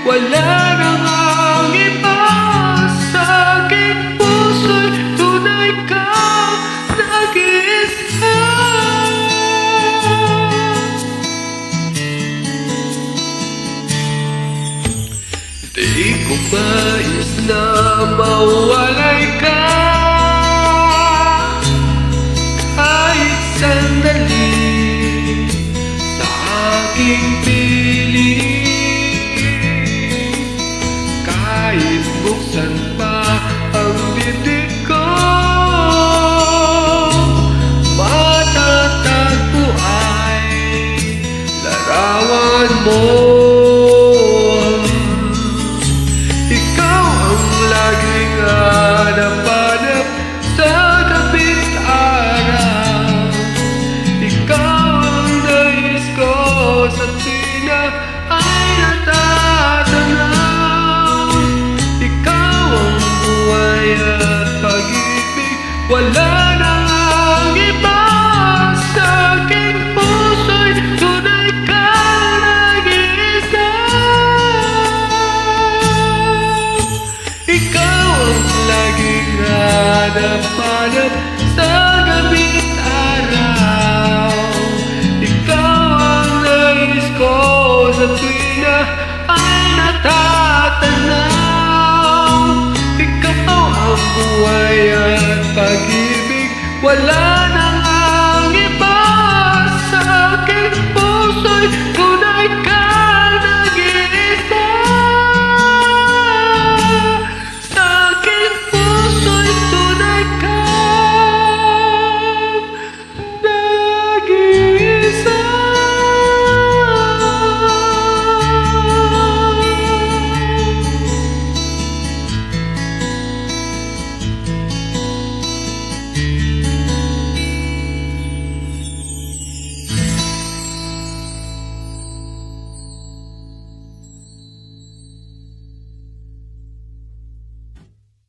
wala nang ang iba sa aking puso'y tunay kang nag-iisa. Di ko mais na mawalay ka kahit sandali sa aking piling. Kahit buksan pa ang bibig ko, matatagpo ay larawan mo. Ikaw ang laging hanap-hanap sa gabing araw. Ikaw ang nais ko sa tuwina ay natatanaw. Ikaw ang buhay at pag-ibig, wala nang ang iba sa aking puso'y tunay kang nag-iisa. Ikaw ang laging hanap-hanap sa gabing araw. Ikaw ang nais ko sa tuwina ay natatanaw. Ikaw ang buhay at pag-ibig, wala